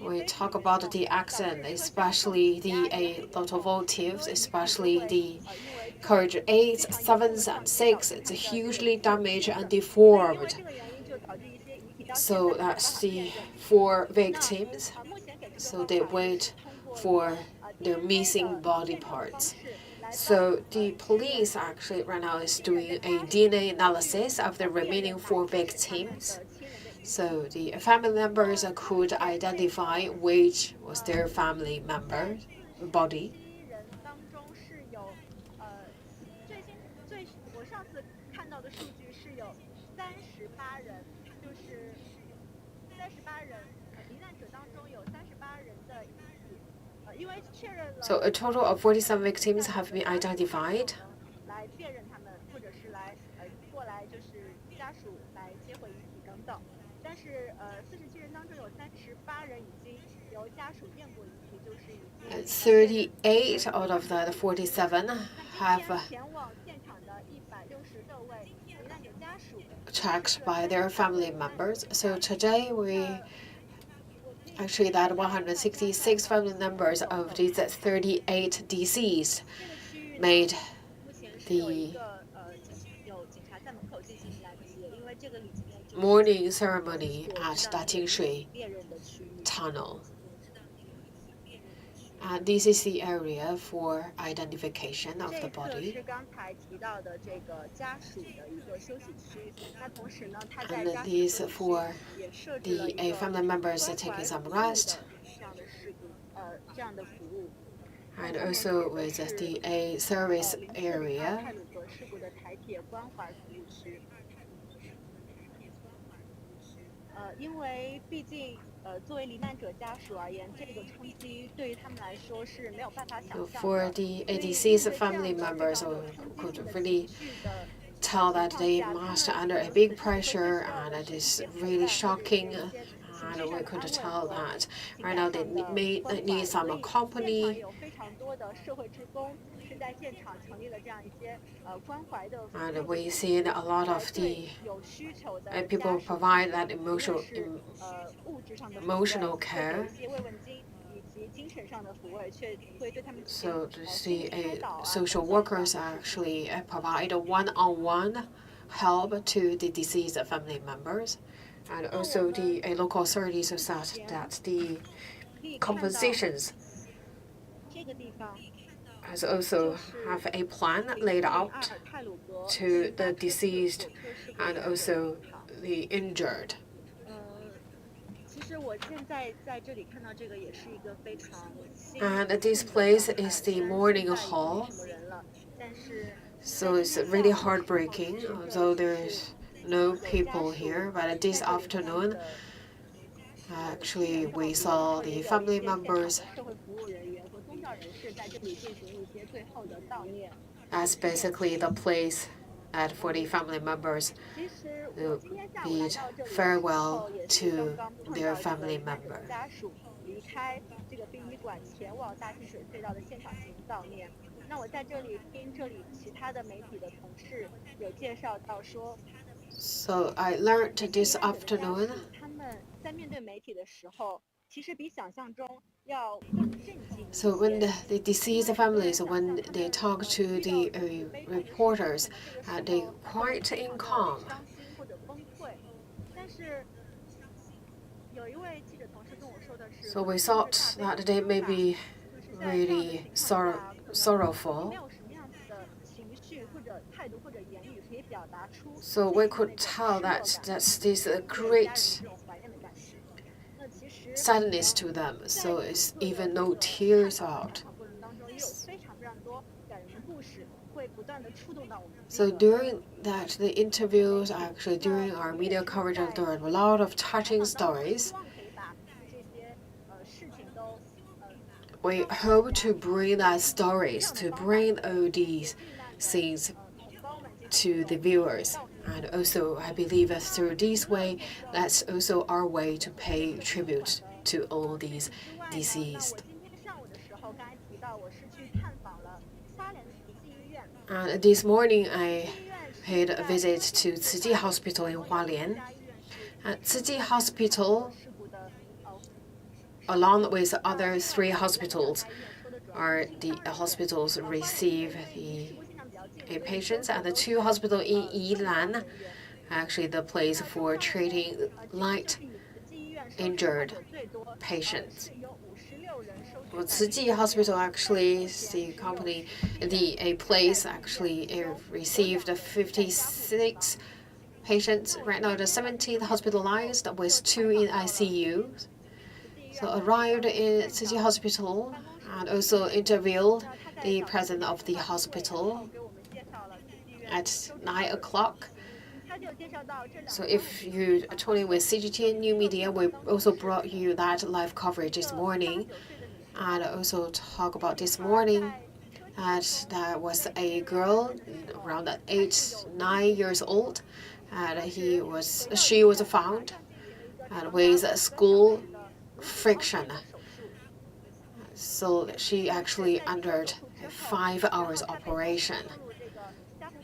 we talk about the accident, especially the locomotives, especially the carriage 8, 7, and 6. It's hugely damaged and deformed. So that's the 4 victims. So they wait for their missing body parts. So the police actually right now is doing a DNA analysis of the remaining 4 victims. So the family members could identify which was their family member body. So a total of 47 victims have been identified. And 38 out of the 47 have checked by their family members. So today actually that 166 family members of these 38 deceased made the mourning ceremony at Dajingshui tunnel. And this is the area for identification of the body. And this for the family members taking some rest. and also with the A service area. 泰鲁格事故的台铁关怀服务区。因为毕竟作为罹难者家属而言，这个冲击对于他们来说是没有办法想 So 象 for 的。 the deceased family members, who could really tell that they must under a big pressure, and it is really shocking. And we could tell that right now they may need some company. 有非常多的社会职工是在现场成立了这样一些关怀的。 And we see a lot of the 有需求的 people provide that emotional 物质上的 emotional care. 一些慰问金以及精神上的抚慰，却会对他们 So to see social workers actually provide a one-on-one help to the deceased family members, and also the local authorities have said that the compensations 这个地方 has also have a plan laid out to the deceased and also the injured. 其实我现在在这里看到这个也是一个非常 And this place is the mourning hall. 人了，但是 So it's really heartbreaking, although there's no people here. But this afternoon, actually, we saw the family members. 社会服务人员和宗教人士在这里进行一些最后的悼念。 That's basically the place that for the family members 其实 to 今天下午来 bid 到这里 farewell 也是 to 刚刚碰 their 到一 family 个 member. 家属离开这个殡仪馆，前往大溪水隧道的现场进行悼念。那我在这里听这里其他的媒体的同事有介绍到说， So I learned this afternoon. 他们在面对媒体的时候，其实比想象中要更震惊。 So when the deceased families, when they talk to the reporters, they quite in calm. 伤心或者崩溃，但是有一位记者同事跟我说的是， So we thought that they may be really sorrowful. 没有什么样子的情绪或者态度或者言语可以表达出。 So we could tell that this great sadness to them. So it's even no tears out. So during that, the interviews, actually during our media coverage, there were a lot of touching stories. We hope to bring that stories, to bring all these things to the viewers. And also, I believe that through this way, that's also our way to pay tribute to all these deceased. And this morning, I paid a visit to CGTN Hospital in Hualien. At CGTN Hospital, along with other 3 hospitals, are the hospitals receive the patients, and the 2 hospitals in Yilan, actually the place for treating light injured patients. Well, CGTN Hospital actually is the company, a place actually received 56 patients. Right now, the 17th hospitalized with 2 in ICU. So arrived in CGTN Hospital and also interviewed the president of the hospital at 9 o'clock. So if you are tuning with CGTN New Media, we also brought you that live coverage this morning. And also talk about this morning that there was a girl around 8-9 years old, and she was found with a school friction. So she actually underwent a 5 hours operation.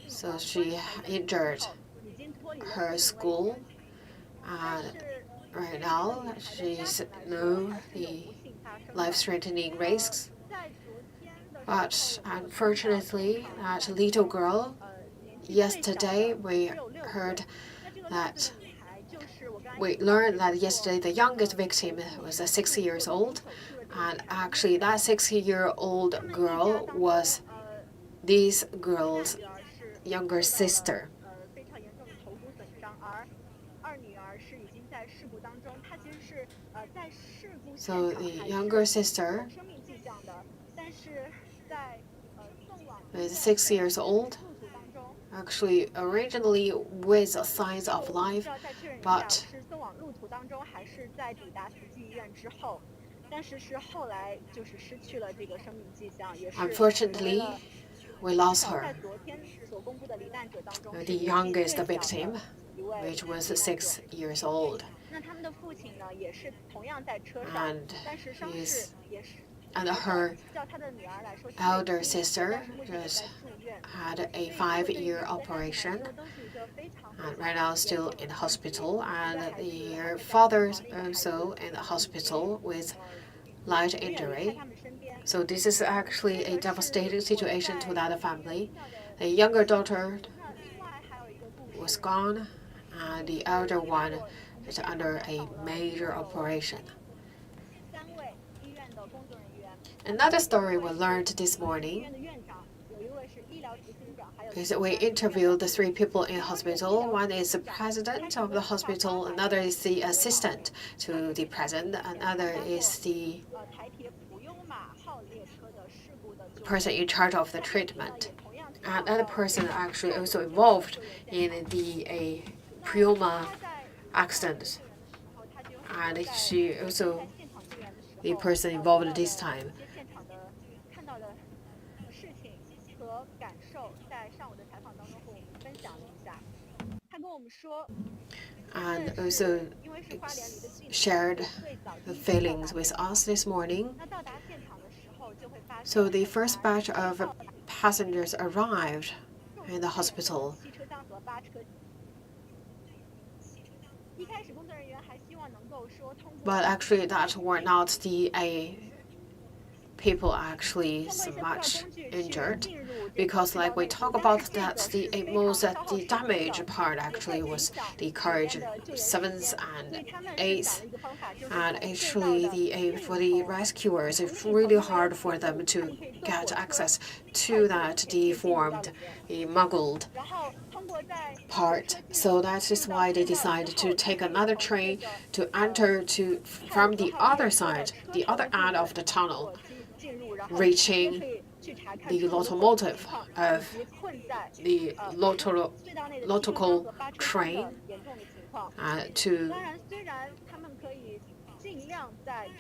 So she injured her school, and right now she's the life-threatening risks. But unfortunately, that little girl, yesterday we learned that yesterday the youngest victim was 6 years old, and actually that 6-year-old girl was this girl's younger sister. So the younger sister is 6 years old, actually originally with signs of life, but 是送往路途当中，还是在抵达慈济医院之后，但是后来就是失去了这个生命迹象，也是 unfortunately we lost 在 her, 昨天所公布的罹难者当中 the youngest victim, which was 6 years old. 那他们的父亲呢，也是同样在车上， And 但是伤势也是。 And her 叫他的女儿来说 elder sister just had a 5-year operation, and right now still in the hospital, and her father also in the hospital with light injury. So this is actually a devastating situation to that family. The younger daughter was gone, and the elder one is under a major operation. Another story we learned this morning is that we interviewed the 3 people in hospital. One is the president of the hospital, another is the assistant to the president, another is the person in charge of the treatment. And that person actually also involved in the Puma accident. And she also the person involved this time. And also shared the feelings with us this morning. So the first batch of passengers arrived in the hospital. But actually that were not the people actually so much injured, because like we talk about that the most the damage part actually was the carriage 7s and 8s, and actually for the rescuers it's really hard for them to get access to that deformed, muggled part. So that is why they decided to take another train to enter from the other side, the other end of the tunnel, reaching the locomotive of the local train to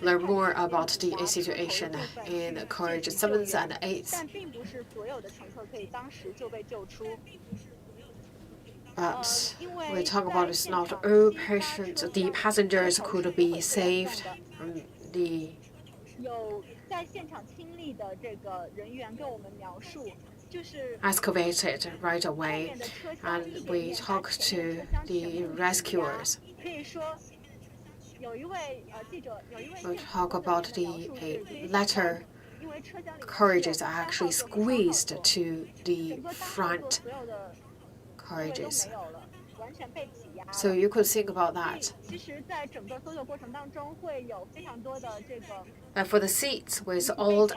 learn more about the situation in carriage 7s and 8s. But we talk about it's not all patients, the passengers could be saved from the excavated right away, and we talked to the rescuers. We talk about the latter carriages are actually squeezed to the front carriages. So you could think about that. For the seats with odd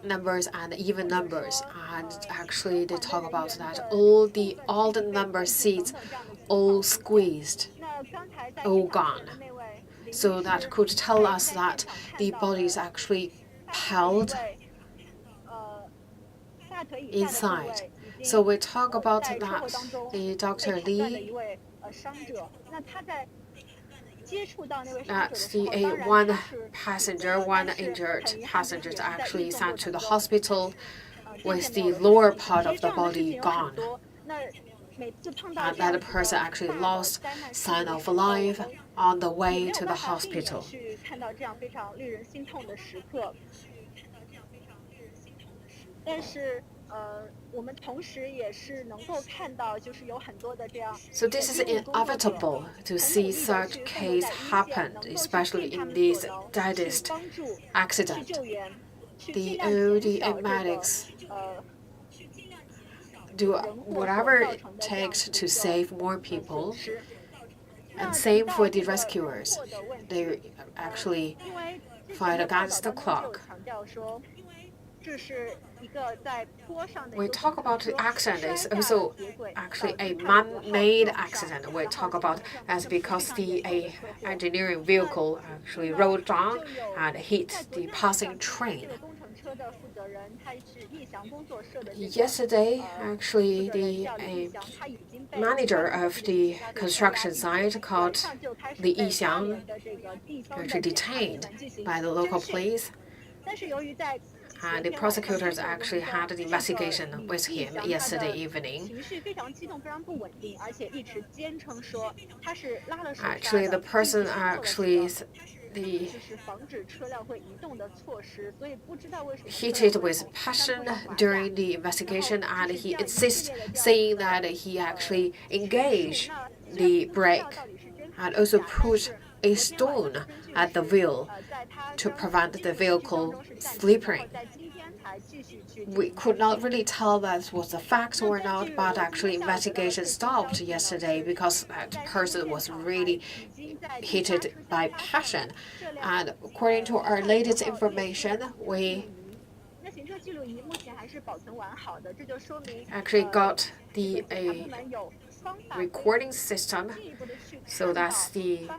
numbers and even numbers, and actually they talk about that all the odd number seats all squeezed, all gone. So that could tell us that the body is actually held inside. So we talk about that the Dr. Lee, that the one injured passenger is actually sent to the hospital with the lower part of the body gone. And that person actually lost sign of life on the way to the hospital. So this is inevitable to see such case happen, especially in this deadest accident. The OD medics do whatever it takes to save more people, and same for the rescuers. They actually fight against the clock. We talk about the accident is also actually a man-made accident. We talk about that's because the engineering vehicle actually rolled down and hit the passing train. Yesterday, actually, the manager of the construction site called the Yixiang actually detained by the local police. And the prosecutors actually had an investigation with him yesterday evening. Actually, the person actually heated with passion during the investigation, and he insists, saying that he actually engaged the brake and also put a stone at the wheel to prevent the vehicle slipping. We could not really tell that was a fact or not, but actually investigation stopped yesterday because that person was really heated by passion. And according to our latest information, we actually got the recording system, so that's the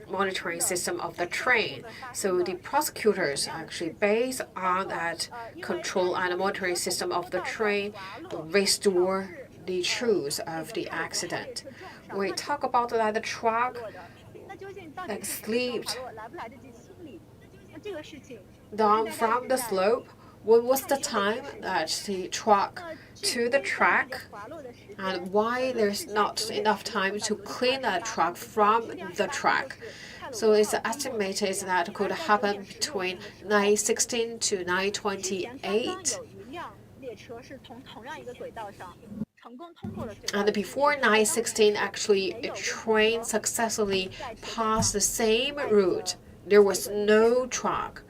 monitoring system of the train. So the prosecutors actually, based on that control and monitoring system of the train, restore the truth of the accident. We talk about that the truck slipped down from the slope. When was the time that the truck to the track, and why there's not enough time to clean that truck from the track? So it's estimated that could happen between 9:16 to 9:28. And before 9:16, actually, a train successfully passed the same route. There was no truck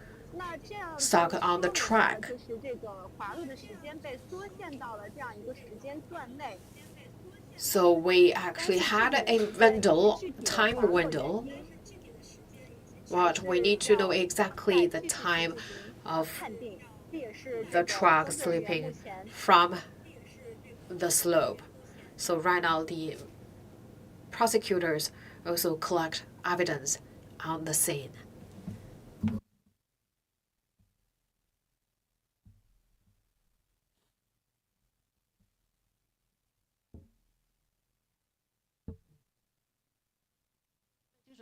stuck on the track. So we actually had a time window, but we need to know exactly the time of the truck slipping from the slope. So right now the prosecutors also collect evidence on the scene.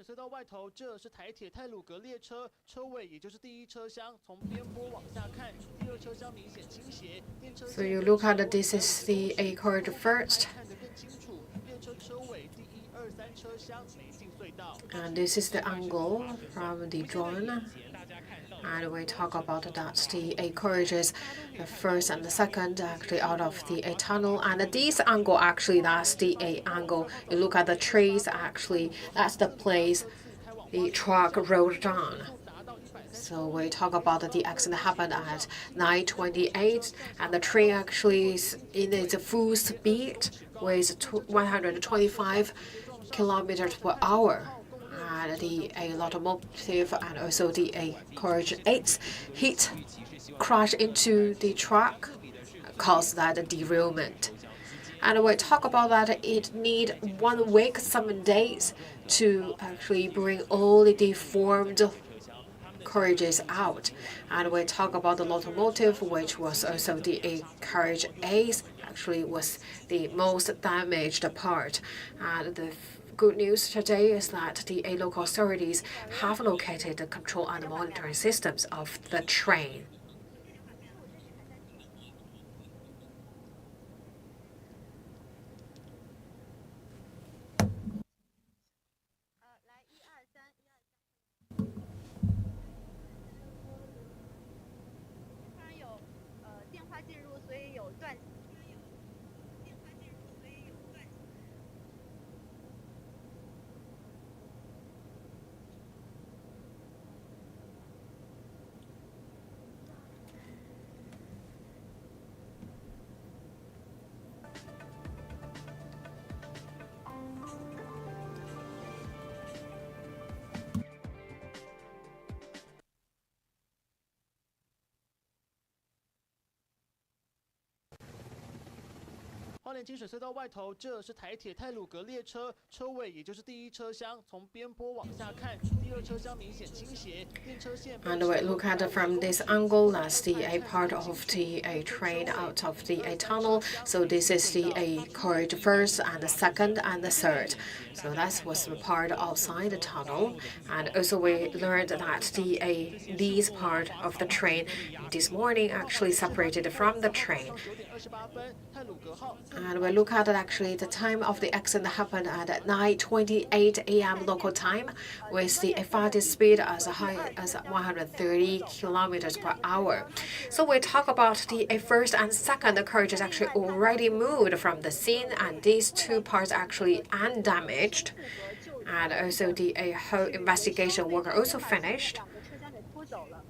隧道外头，这是台铁太鲁阁列车，车尾也就是第一车厢，从边坡往下看，第二车厢明显倾斜。So you look at this is the eight-carriage first. And this is the angle from the drone. And we talk about that the eight-carriages, the first and the second, actually out of the tunnel. And this angle, actually, that's the A angle. You look at the trees, actually, that's the place the truck rolled down. So we talk about the accident happened at 9:28, and the train actually is in its full speed with 125 kilometers per hour. And the locomotive and also the carriage 8 crash into the truck, caused that derailment. And we talk about that it need 1 week, 7 days to actually bring all the deformed carriages out. And we talk about the locomotive, which was also the carriage 8, actually was the most damaged part. And the good news today is that the local authorities have located the control and monitoring systems of the train.花莲清水隧道外头，这是台铁太鲁阁列车，车尾也就是第一车厢，从边坡往下看，第 And we look at it from this angle. That's the a part of the a train out of the a tunnel. So this is the a carriage first and the second and the third. So that was the part outside the tunnel. And also we learned that these part of the train this morning actually separated from the train. And we look at it actually the time of the accident happened at 9:28 a.m. local time with the fastest speed as high as 130 kilometers per hour. So we talk about the first and second carriages actually already moved from the scene, and these two parts actually undamaged. And also the whole investigation work also finished.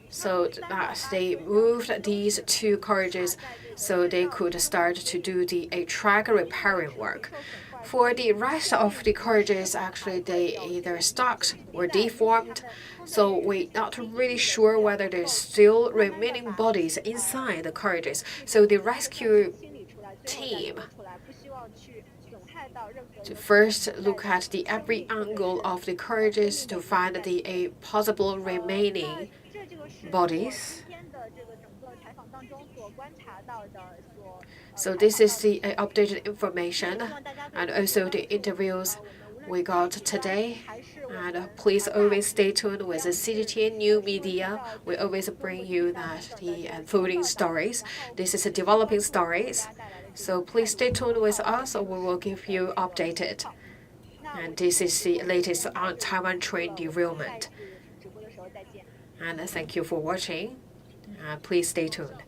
So that they moved these two carriages so they could start to do the track repairing work. For the rest of the carriages, actually, they either stuck or deformed. So we're not really sure whether there's still remaining bodies inside the carriages. So the rescue team to first look at the every angle of the carriages to find the possible remaining bodies. So this is the updated information and also the interviews we got today. And please always stay tuned with the CGTN New Media. We always bring you the unfolding stories. This is a developing stories. So please stay tuned with us, or we will keep you updated. And this is the latest on Taiwan train derailment. And thank you for watching. Please stay tuned.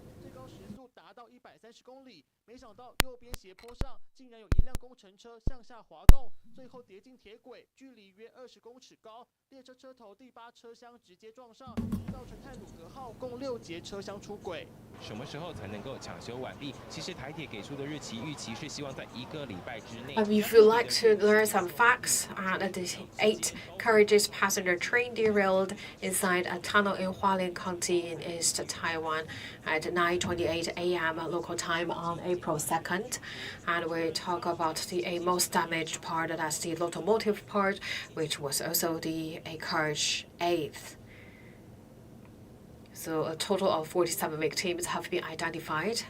公里，没想到右边斜坡上竟然有一辆工程车向下滑动，最后跌进铁轨，距离约20公尺高。列车车头第8车厢直接撞上，造成太鲁阁号共6节车厢出轨。什么时候才能够抢修完毕？其实台铁给出的日期预期是希望在1个礼拜之内。If you like to learn some facts, the 8 carriages passenger train derailed inside a tunnel in Hualien County in East Taiwan at 9:28 a.m. local time on April 2nd. And we talk about the most damaged part, that's the locomotive part, which was also the carriage 8th. So a total of 47 victims have been identified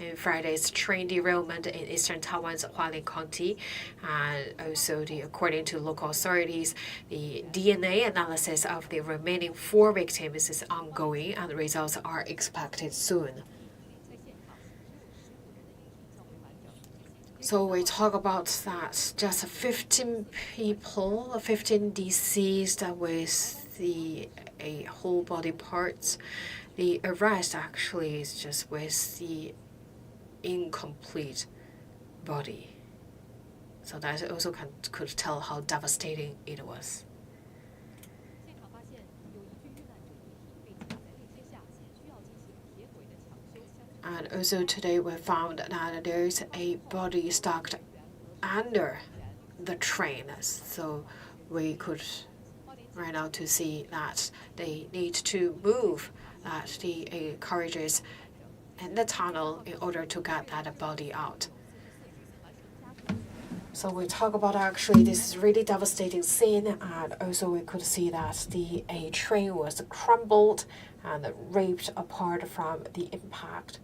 in Friday's train derailment in eastern Taiwan's Hualien County. And also, according to local authorities, the DNA analysis of the remaining 4 victims is ongoing and the results are expected soon. So we talk about that just 15 people, 15 deceased with the whole body parts. The arrest actually is just with the incomplete body. So that also could tell how devastating it was. And also today we found that there is a body stuck under the train. So we could right now to see that they need to move the carriages in the tunnel in order to get that body out. So we talk about actually this really devastating scene, and also we could see that a train was crumbled and ripped apart from the impact.